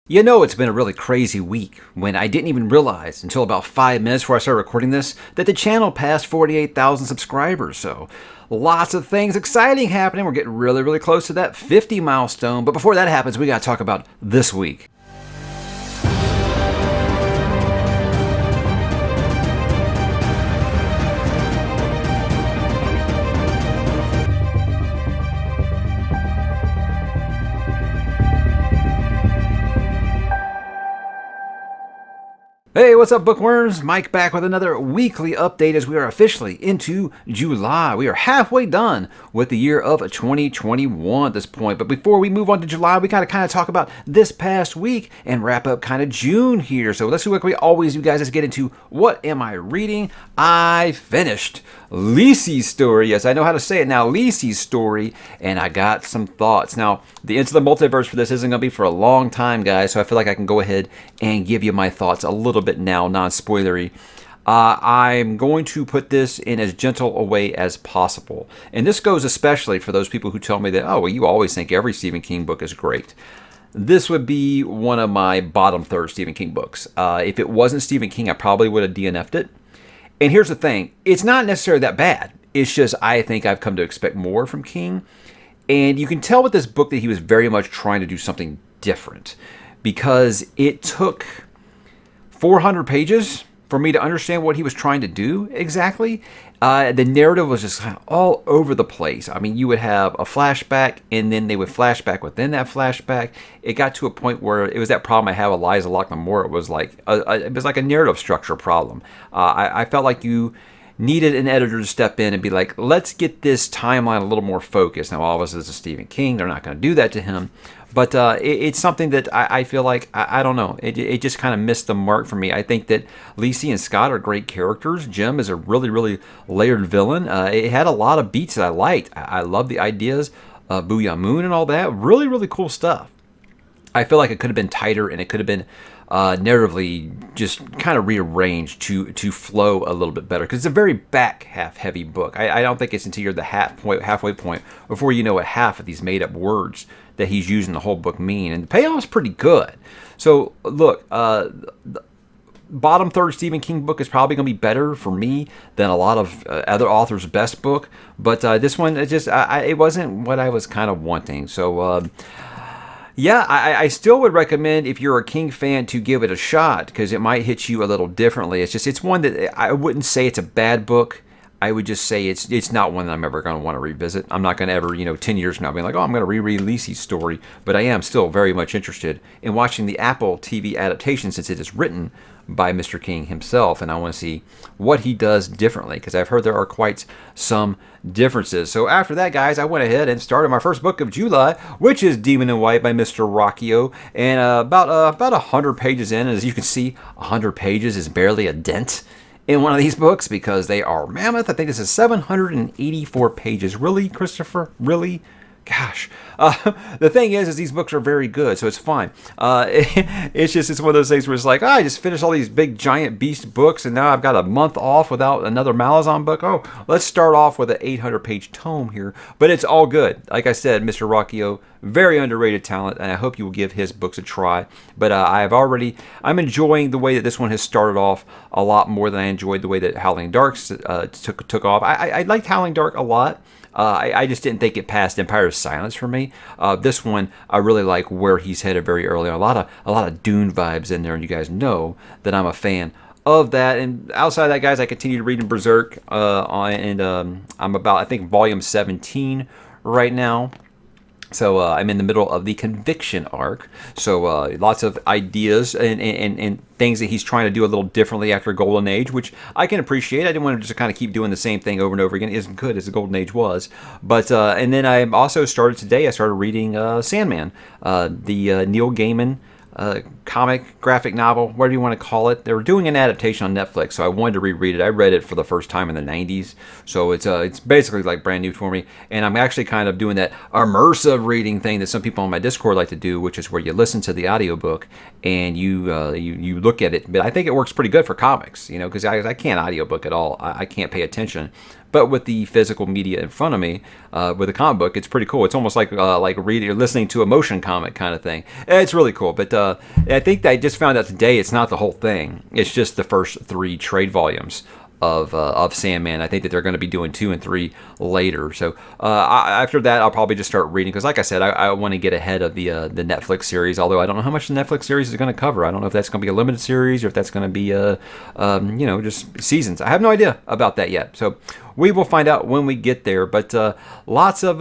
You know, it's been a really crazy week when I didn't even realize until about 5 minutes before I started recording this that the channel passed 48,000 subscribers. So lots of things exciting happening. We're getting really close to that 50 milestone. But before that happens, we got to talk about this week. Hey, what's up, bookworms? Mike back with another weekly update as we are officially into July. We are halfway done with the year of 2021 at this point. But before we move on to July, we got to kind of talk about this past week and wrap up kind of June here. So let's do what we always do, guys. Let's get into what am I reading. I finished Ellies Story. Yes, I know how to say it now. Ellies Story. And I got some thoughts. Now, the Into the Multiverse for this isn't going to be for a long time, guys. So I feel like I can go ahead and give you my thoughts a little bit now, non-spoilery. I'm going to put this in as gentle a way as possible. And this goes especially for those people who tell me that, oh, well, you always think every Stephen King book is great. This would be one of my bottom third Stephen King books. If it wasn't Stephen King, I probably would have DNF'd it. And here's the thing. It's not necessarily that bad. It's just I think I've come to expect more from King. And you can tell with this book that he was very much trying to do something different. Because it took 400 pages for me to understand what he was trying to do exactly. The narrative was just kind of all over the place. I mean, you would have a flashback, and then they would flashback within that flashback. It got to a point where it was that problem I have with Liza Lockman-Moore. It was like a narrative structure problem. I felt like you needed an editor to step in and be like, let's get this timeline a little more focused. Now, obviously, this is Stephen King. They're not going to do that to him. But it's something that I feel like, I don't know, it just kind of missed the mark for me. I think that Lacey and Scott are great characters. Jim is a really layered villain. It had a lot of beats that I liked. I love the ideas of Booyah Moon and all that. Really cool stuff. I feel like it could have been tighter and it could have been narratively just kind of rearranged to flow a little bit better, because it's a very back half heavy book. I don't think it's until you're the halfway point before you know what half of these made up words that he's using the whole book mean, and the payoff's pretty good. So look, the bottom third Stephen King book is probably going to be better for me than a lot of other authors' best book, but this one, it wasn't what I was kind of wanting. So yeah, I still would recommend, if you're a King fan, to give it a shot, because it might hit you a little differently. It's one that I wouldn't say it's a bad book. I would just say it's not one that I'm ever going to want to revisit. I'm not going to ever, 10 years from now, be like, oh, I'm going to reread Ellies Story. But I am still very much interested in watching the Apple TV adaptation, since it is written by Mr. King himself, and I want to see what he does differently, because I've heard there are quite some differences. So after that, guys, I went ahead and started my first book of July, which is Demon in White by Mr. Rocchio, and about 100 pages in. As you can see, 100 pages is barely a dent in one of these books, because they are mammoth. I think this is 784 pages. Really, Christopher? Really? Gosh. The thing is these books are very good, so it's fine. It's one of those things where it's like, I just finished all these big giant beast books, and now I've got a month off without another Malazan book. Oh, let's start off with an 800-page tome here. But it's all good. Like I said, Mr. Rocchio, very underrated talent, and I hope you will give his books a try. But I'm enjoying the way that this one has started off a lot more than I enjoyed the way that Howling Dark took off. I liked Howling Dark a lot. I just didn't think it passed Empire's Silence for me. This one, I really like where he's headed very early on. A lot of Dune vibes in there, and you guys know that I'm a fan of that. And outside of that, guys, I continue to read in Berserk, and I'm about, I think, volume 17 right now. So I'm in the middle of the Conviction arc. So lots of ideas and things that he's trying to do a little differently after Golden Age, which I can appreciate. I didn't want to just kind of keep doing the same thing over and over again. It isn't good as the Golden Age was. But and then I also started reading Sandman, the Neil Gaiman comic, graphic novel, whatever you want to call it. They were doing an adaptation on Netflix, so I wanted to reread it. I read it for the first time in the 90s, so it's basically like brand new for me. And I'm actually kind of doing that immersive reading thing that some people on my Discord like to do, which is where you listen to the audiobook and you look at it. But I think it works pretty good for comics, because I can't audiobook at all. I can't pay attention. but with the physical media in front of me, with a comic book, it's pretty cool. It's almost like reading or listening to a motion comic kind of thing. It's really cool. But I think that I just found out today it's not the whole thing. It's just the first 3 trade volumes of Sandman. I think that they're going to be doing 2 and 3 later. So after that, I'll probably just start reading because, like I said, I want to get ahead of the Netflix series. Although I don't know how much the Netflix series is going to cover. I don't know if that's going to be a limited series or if that's going to be just seasons. I have no idea about that yet. So we will find out when we get there. But lots of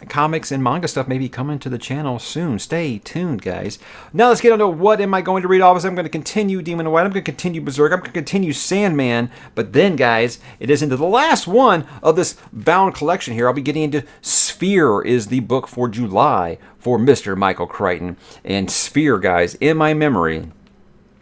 comics and manga stuff may be coming to the channel soon. Stay tuned, guys. Now let's get on to what am I going to read. Obviously, I'm going to continue Demon in White. I'm going to continue Berserk. I'm going to continue Sandman. But then, guys, it is into the last one of this bound collection here. I'll be getting into Sphere is the book for July for Mr. Michael Crichton. And Sphere, guys, in my memory,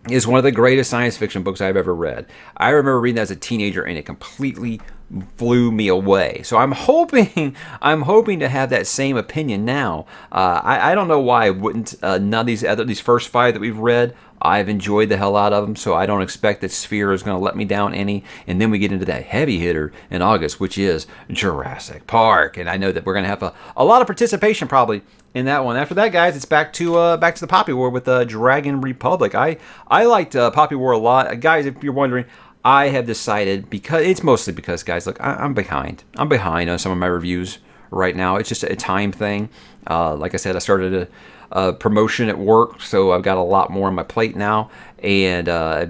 is one of the greatest science fiction books I've ever read. I remember reading that as a teenager, and it completely blew me away. So I'm hoping to have that same opinion now. I don't know why I wouldn't. None of these first 5 that we've read, I've enjoyed the hell out of them, so I don't expect that Sphere is going to let me down any. And then we get into that heavy hitter in August, which is Jurassic Park. And I know that we're going to have a lot of participation probably in that one. After that, guys, it's back to the Poppy War with Dragon Republic. I liked Poppy War a lot. Guys, if you're wondering, I have decided, it's mostly because, guys, look, I'm behind. I'm behind on some of my reviews right now. It's just a time thing. Like I said, I started a promotion at work, so I've got a lot more on my plate now. And I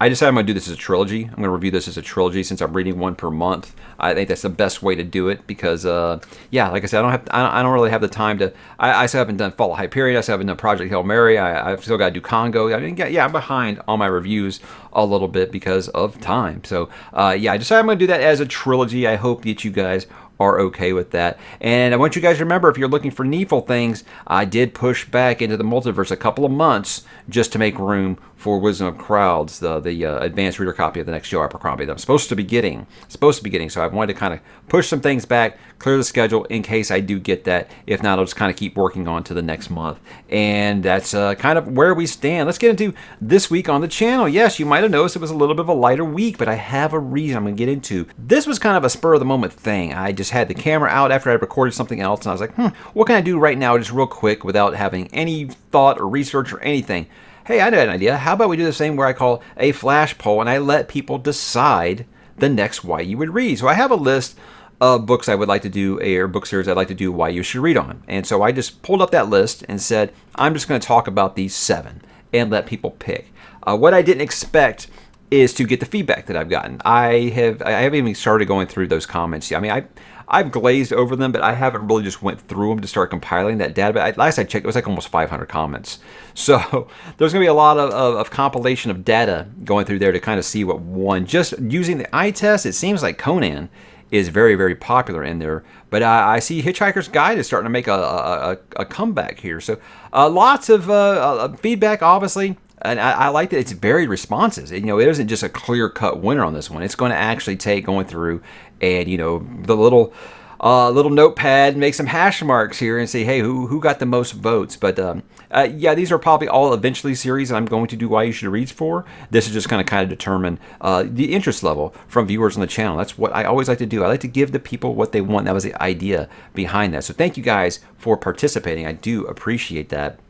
decided I'm going to do this as a trilogy. I'm going to review this as a trilogy since I'm reading one per month. I think that's the best way to do it because, like I said, I don't really have the time to. I still haven't done Fall of Hyperion. I still haven't done Project Hail Mary. I've still got to do Congo. I mean, I'm behind on my reviews a little bit because of time. So, I decided I'm going to do that as a trilogy. I hope that you guys are okay with that. And I want you guys to remember, if you're looking for needful things, I did push back into the multiverse a couple of months just to make room for Wisdom of Crowds, the advanced reader copy of the next Joe Abercrombie that I'm supposed to be getting. So I wanted to kind of push some things back, clear the schedule in case I do get that. If not, I'll just kind of keep working on to the next month. And that's kind of where we stand. Let's get into this week on the channel. Yes, you might have noticed it was a little bit of a lighter week, but I have a reason I'm going to get into. This was kind of a spur of the moment thing. I just had the camera out after I recorded something else, and I was like, what can I do right now just real quick without having any thought or research or anything? Hey, I know an idea. How about we do the same where I call a flash poll and I let people decide the next why you would read. So I have a list of books I would like to do, or book series I'd like to do why you should read on. And so I just pulled up that list and said, I'm just going to talk about these 7 and let people pick. What I didn't expect is to get the feedback that I've gotten. I haven't even started going through those comments yet. I mean, I've glazed over them, but I haven't really just went through them to start compiling that data. But last I checked, it was like almost 500 comments. So there's going to be a lot of compilation of data going through there to kind of see what won. Just using the eye test, it seems like Conan is very, very popular in there. But I see Hitchhiker's Guide is starting to make a comeback here. So lots of feedback, obviously. And I like that it's varied responses. It isn't just a clear-cut winner on this one. It's going to actually take going through and, the little notepad, make some hash marks here and say, hey, who got the most votes? But, these are probably all eventually series I'm going to do Why You Should Read for. This is just going to kind of determine the interest level from viewers on the channel. That's what I always like to do. I like to give the people what they want. That was the idea behind that. So thank you guys for participating. I do appreciate that.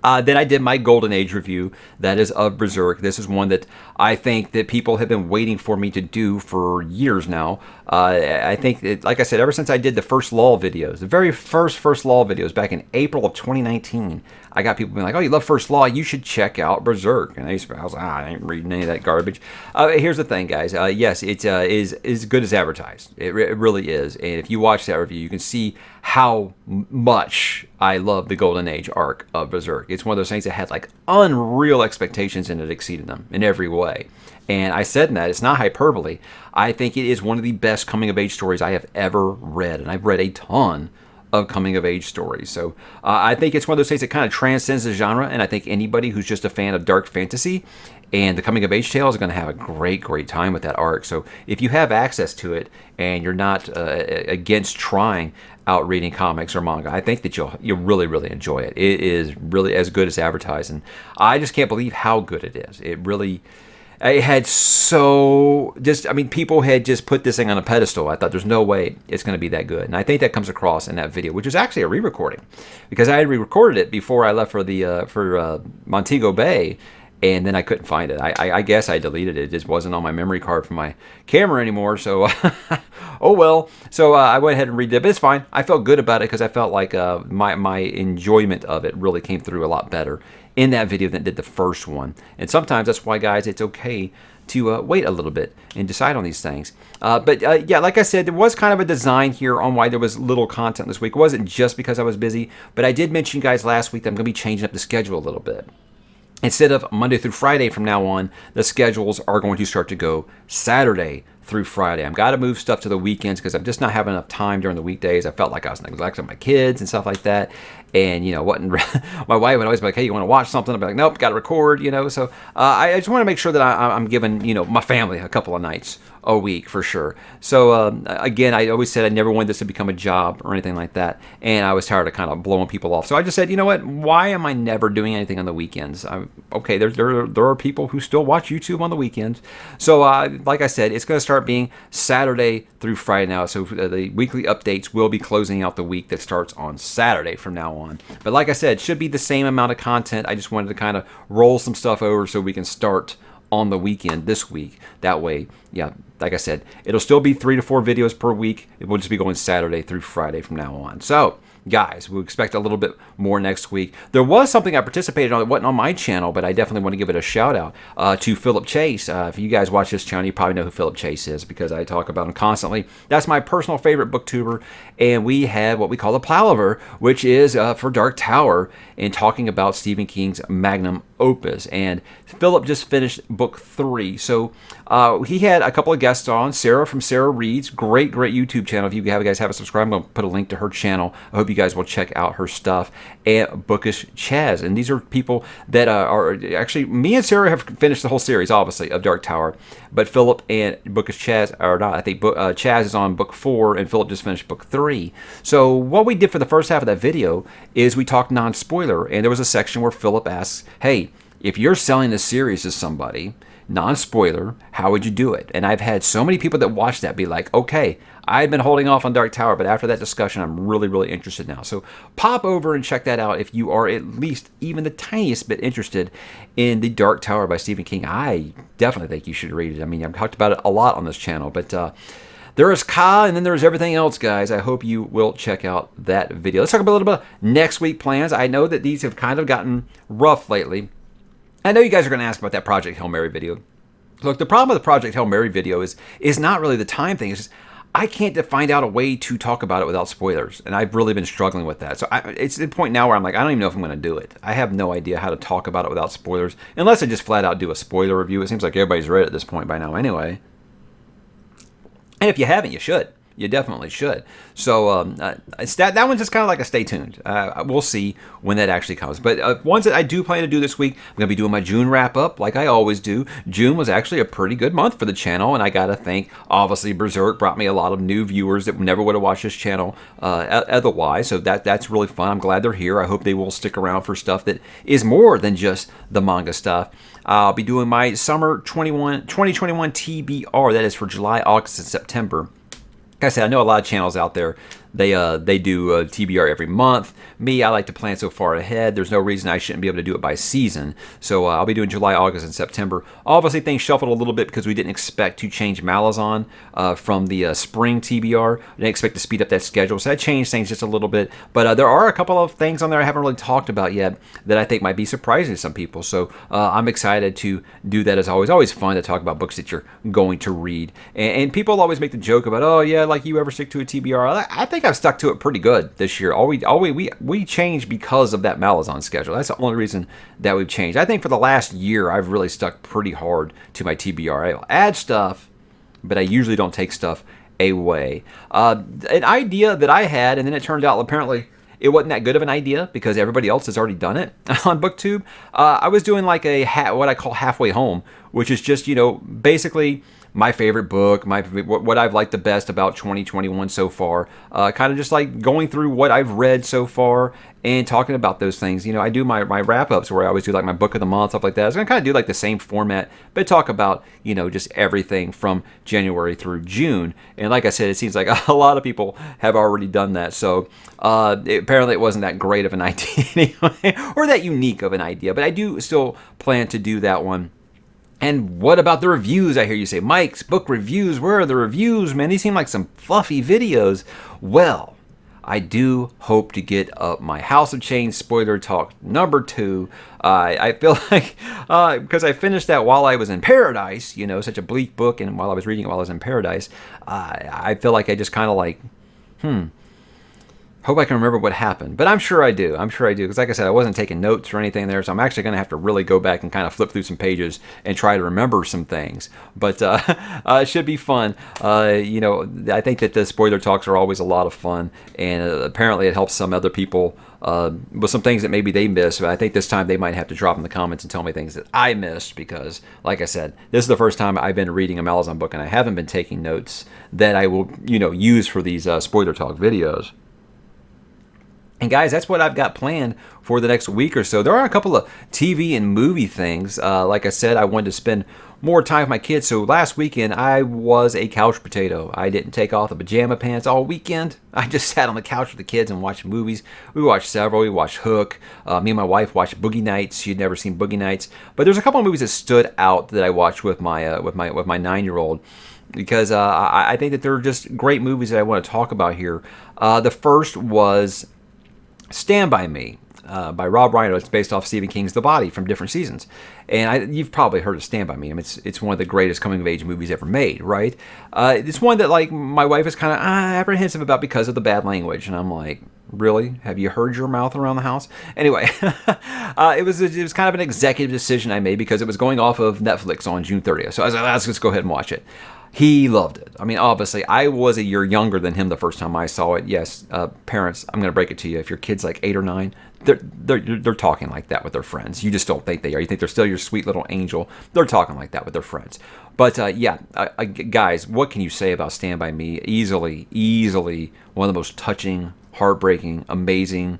Then I did my Golden Age review, that is of Berserk. This is one that I think that people have been waiting for me to do for years now. I think, like I said, ever since I did the first Law videos, the very first Law videos back in April of 2019, I got people being like, oh, you love First Law, you should check out Berserk. And I was like, I ain't reading any of that garbage. Here's the thing, guys. Yes, it is as good as advertised. It really is. And if you watch that review, you can see how much I love the Golden Age arc of Berserk. It's one of those things that had like unreal expectations and it exceeded them in every way. And I said that, it's not hyperbole. I think it is one of the best coming-of-age stories I have ever read. And I've read a ton of coming-of-age stories. So I think it's one of those things that kind of transcends the genre. And I think anybody who's just a fan of dark fantasy and the coming-of-age tale is going to have a great, great time with that arc. So if you have access to it and you're not against trying out reading comics or manga, I think that you'll really, really enjoy it. It is really as good as advertised. And I just can't believe how good it is. It really... I had so just, I mean, people had just put this thing on a pedestal. I thought there's no way it's going to be that good. And I think that comes across in that video, which is actually a re-recording because I had re-recorded it before I left for Montego Bay. And then I couldn't find it. I guess I deleted it. It just wasn't on my memory card for my camera anymore. So, oh well. So I went ahead and redid it. But it's fine. I felt good about it because I felt like my enjoyment of it really came through a lot better in that video than it did the first one. And sometimes that's why, guys, it's okay to wait a little bit and decide on these things. But yeah, like I said, there was kind of a design here on why there was little content this week. It wasn't just because I was busy. But I did mention, guys, last week that I'm going to be changing up the schedule a little bit. Instead of Monday through Friday from now on, the schedules are going to start to go Saturday through Friday. I've got to move stuff to the weekends because I'm just not having enough time during the weekdays. I felt like I was neglecting my kids and stuff like that. And, you know, my wife would always be like, hey, you want to watch something? I'd be like, nope, got to record, you know. So I just want to make sure that I'm giving, you know, my family a couple of nights a week for sure. So again, I always said I never wanted this to become a job or anything like that. And I was tired of kind of blowing people off. So I just said, you know what? Why am I never doing anything on the weekends? Okay, there are people who still watch YouTube on the weekends. So like I said, it's going to start being Saturday through Friday now. So the weekly updates will be closing out the week that starts on Saturday from now on. But like I said, it should be the same amount of content. I just wanted to kind of roll some stuff over so we can start on the weekend this week. That way, yeah, like I said, it'll still be 3 to 4 videos per week. It will just be going Saturday through Friday from now on. So, guys, we'll expect a little bit more next week. There was something I participated on that wasn't on my channel, but I definitely want to give it a shout out to Philip Chase. If you guys watch this channel, you probably know who Philip Chase is because I talk about him constantly. That's my personal favorite booktuber, and we had what we call a palaver, which is for Dark Tower, and talking about Stephen King's magnum opus. And Philip just finished book 3, so he had a couple of guests on. Sarah from Sarah Reads, great YouTube channel. If you guys haven't subscribed, I'm going to put a link to her channel. I hope you guys will check out her stuff. And Bookish Chaz, and these are people that are actually, me and Sarah have finished the whole series, obviously, of Dark Tower, but Philip and Bookish Chaz are not. I think Chaz is on book 4, and Philip just finished book 3. So what we did for the first half of that video is we talked non-spoiler, and there was a section where Philip asks, hey, if you're selling this series to somebody, non-spoiler, how would you do it? And I've had so many people that watch that be like, okay, I've been holding off on Dark Tower, but after that discussion, I'm really interested now. So pop over and check that out if you are at least even the tiniest bit interested in The Dark Tower by Stephen King. I definitely think you should read it. I mean, I've talked about it a lot on this channel, but there is Ka, and then there's everything else, guys. I hope you will check out that video. Let's talk about a little bit of next week plans. I know that these have kind of gotten rough lately. I know you guys are going to ask about that Project Hail Mary video. Look, the problem with the Project Hail Mary video is not really the time thing. It's just I can't find out a way to talk about it without spoilers, and I've really been struggling with that. So it's the point now where I'm like, I don't even know if I'm going to do it. I have no idea how to talk about it without spoilers, unless I just flat out do a spoiler review. It seems like everybody's read it at this point by now anyway. And if you haven't, you should. You definitely should. So that one's just kind of like a stay tuned. We'll see when that actually comes. But ones that I do plan to do this week, I'm going to be doing my June wrap-up like I always do. June was actually a pretty good month for the channel, and I got to think, obviously, Berserk brought me a lot of new viewers that never would have watched this channel otherwise. So that's really fun. I'm glad they're here. I hope they will stick around for stuff that is more than just the manga stuff. I'll be doing my Summer 2021 TBR. That is for July, August, and September. Like I said, I know a lot of channels out there, they do TBR every month. Me, I like to plan so far ahead. There's no reason I shouldn't be able to do it by season. So I'll be doing July, August, and September. Obviously, things shuffled a little bit because we didn't expect to change Malazan from the spring TBR. We didn't expect to speed up that schedule. So that changed things just a little bit. But there are a couple of things on there I haven't really talked about yet that I think might be surprising to some people. So I'm excited to do that as always. Always fun to talk about books that you're going to read. And people always make the joke about, oh, yeah, like you ever stick to a TBR. I think I've stuck to it pretty good this year. We changed because of that Malazan schedule. That's the only reason that we've changed. I think for the last year, I've really stuck pretty hard to my TBR. I'll add stuff, but I usually don't take stuff away. An idea that I had, and then it turned out apparently it wasn't that good of an idea because everybody else has already done it on BookTube. I was doing like what I call halfway home, which is just, basically my favorite book, what I've liked the best about 2021 so far. Kind of just like going through what I've read so far and talking about those things. You know, I do my wrap-ups where I always do like my book of the month, stuff like that. I was going to kind of do like the same format, but talk about, you know, just everything from January through June. And like I said, it seems like a lot of people have already done that. So apparently it wasn't that great of an idea anyway, or that unique of an idea, but I do still plan to do that one. And what about the reviews? I hear you say, Mike's book reviews. Where are the reviews, man? These seem like some fluffy videos. Well, I do hope to get up my House of Change spoiler talk number 2. I feel like because I finished that while I was in paradise, you know, such a bleak book, and while I was reading it while I was in paradise, I feel like I just kind of like, hope I can remember what happened. But I'm sure I do. Because like I said, I wasn't taking notes or anything there. So I'm actually going to have to really go back and kind of flip through some pages and try to remember some things. But it should be fun. You know, I think that the spoiler talks are always a lot of fun. And apparently it helps some other people with some things that maybe they missed. But I think this time they might have to drop in the comments and tell me things that I missed. Because, like I said, this is the first time I've been reading a Malazan book and I haven't been taking notes that I will, you know, use for these spoiler talk videos. And guys, that's what I've got planned for the next week or so. There are a couple of TV and movie things. Like I said, I wanted to spend more time with my kids. So last weekend, I was a couch potato. I didn't take off the pajama pants all weekend. I just sat on the couch with the kids and watched movies. We watched several. We watched Hook. Me and my wife watched Boogie Nights. She'd never seen Boogie Nights. But there's a couple of movies that stood out that I watched with my 9-year-old. Because I think that they're just great movies that I want to talk about here. The first was Stand By Me by Rob Reiner. It's based off Stephen King's The Body from different seasons. And you've probably heard of Stand By Me. I mean, it's one of the greatest coming-of-age movies ever made, right? It's one that, like, my wife is kind of apprehensive about because of the bad language. And I'm like, really? Have you heard your mouth around the house? Anyway, it was kind of an executive decision I made because it was going off of Netflix on June 30th. So I was like, let's just go ahead and watch it. He loved it. I mean, obviously, I was a year younger than him the first time I saw it. Yes, parents, I'm going to break it to you. If your kid's like 8 or 9, they're talking like that with their friends. You just don't think they are. You think they're still your sweet little angel. They're talking like that with their friends. But guys, what can you say about Stand By Me? Easily one of the most touching, heartbreaking, amazing,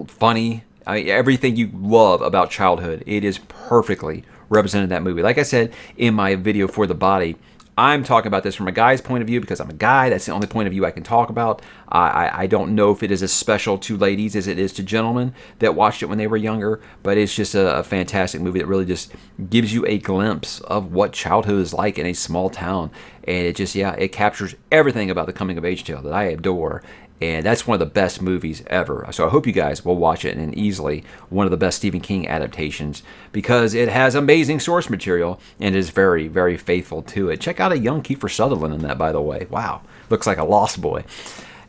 funny, everything you love about childhood. It is perfectly represented in that movie. Like I said in my video for The Body, I'm talking about this from a guy's point of view because I'm a guy. That's the only point of view I can talk about. I don't know if it is as special to ladies as it is to gentlemen that watched it when they were younger, but it's just a fantastic movie that really just gives you a glimpse of what childhood is like in a small town. And it captures everything about the coming-of-age tale that I adore. And that's one of the best movies ever. So I hope you guys will watch it, and easily one of the best Stephen King adaptations because it has amazing source material and is very, very faithful to it. Check out a young Kiefer Sutherland in that, by the way. Wow, looks like a lost boy.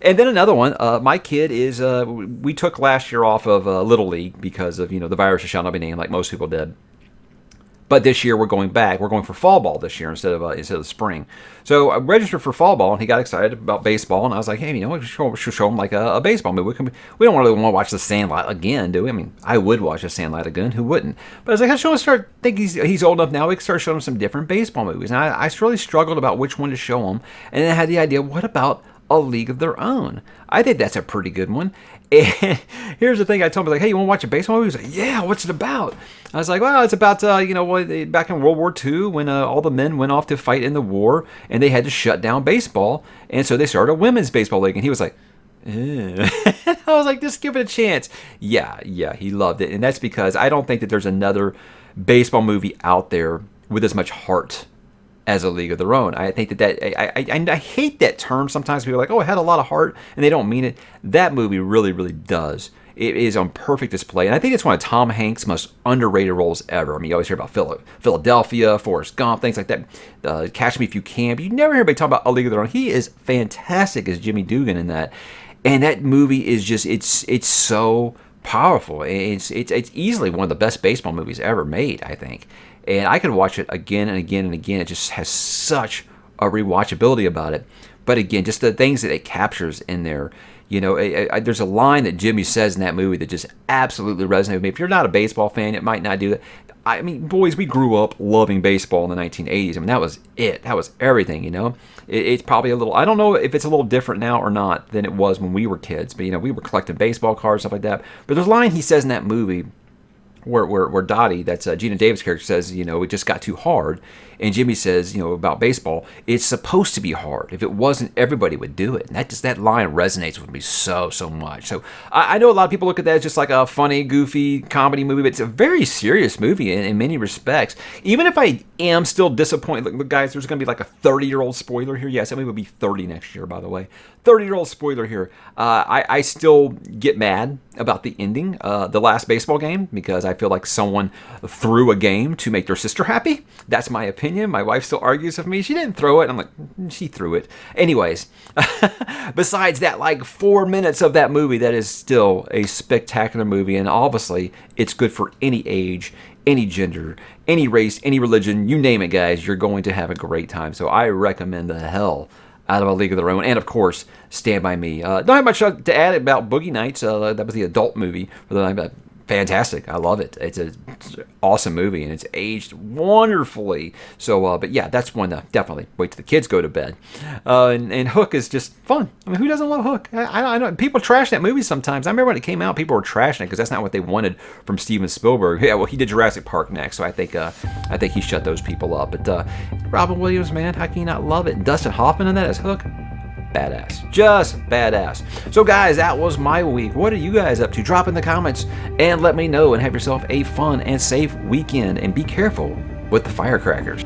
And then another one, my kid is, we took last year off of Little League because of, the virus shall not be named like most people did. But this year we're going back. We're going for fall ball this year instead of spring. So I registered for fall ball, and he got excited about baseball. And I was like, hey, we should show him like a baseball movie. We don't really want to watch The Sandlot again, do we? I mean, I would watch The Sandlot again. Who wouldn't? But I was like, I think he's old enough now. We can start showing him some different baseball movies. And I really struggled about which one to show him. And then I had the idea, what about A League of Their Own? I think that's a pretty good one. And here's the thing, I told him, like, hey, you want to watch a baseball movie? He was like, yeah, what's it about? I was like, well, it's about, back in World War II when all the men went off to fight in the war and they had to shut down baseball. And so they started a women's baseball league. And he was like, I was like, just give it a chance. Yeah, he loved it. And that's because I don't think that there's another baseball movie out there with as much heart as A League of Their Own. I think I hate that term. Sometimes people are like, oh, it had a lot of heart, and they don't mean it. That movie really, really does. It is on perfect display, and I think it's one of Tom Hanks' most underrated roles ever. I mean, you always hear about Philadelphia, Forrest Gump, things like that. Catch Me If You Can, but you never hear anybody talk about A League of Their Own. He is fantastic as Jimmy Dugan in that, and that movie is just it's so powerful. It's easily one of the best baseball movies ever made, I think. And I could watch it again and again and again. It just has such a rewatchability about it. But again, just the things that it captures in there. There's a line that Jimmy says in that movie that just absolutely resonates with me. If you're not a baseball fan, it might not do that. I mean, boys, we grew up loving baseball in the 1980s. I mean, that was it. That was everything, you know? It's probably a little, I don't know if it's a little different now or not than it was when we were kids, but, you know, we were collecting baseball cards, stuff like that. But there's a line he says in that movie where Dottie, that's Gina Davis' character, says, you know, it just got too hard. And Jimmy says, you know, about baseball, it's supposed to be hard. If it wasn't, everybody would do it. And that line resonates with me so much. So I know a lot of people look at that as just like a funny, goofy comedy movie, but it's a very serious movie in many respects. Even if I am still disappointed, look, guys, there's going to be like a 30-year-old spoiler here. Yes, that movie will be 30 next year, by the way. 30-year-old spoiler here. I still get mad about the ending, the last baseball game, because I feel like someone threw a game to make their sister happy. That's my opinion. My wife still argues with me. She didn't throw it. I'm like, she threw it. Anyways, besides that, like 4 minutes of that movie, that is still a spectacular movie. And obviously, it's good for any age, any gender, any race, any religion. You name it, guys. You're going to have a great time. So I recommend the hell out of A League of Their Own. And, of course, Stand By Me. Don't have much to add about Boogie Nights. That was the adult movie for the night, but fantastic. I love it. It's an awesome movie, and it's aged wonderfully. So, but yeah, that's one to definitely wait till the kids go to bed. And Hook is just fun. I mean, who doesn't love Hook? I know people trash that movie sometimes. I remember when it came out, people were trashing it because that's not what they wanted from Steven Spielberg. Yeah, well, he did Jurassic Park next, so I think he shut those people up. But Robin Williams, man, how can you not love it? Dustin Hoffman in that as Hook. Badass. Just badass. So guys, that was my week. What are you guys up to? Drop in the comments and let me know, and have yourself a fun and safe weekend, and be careful with the firecrackers.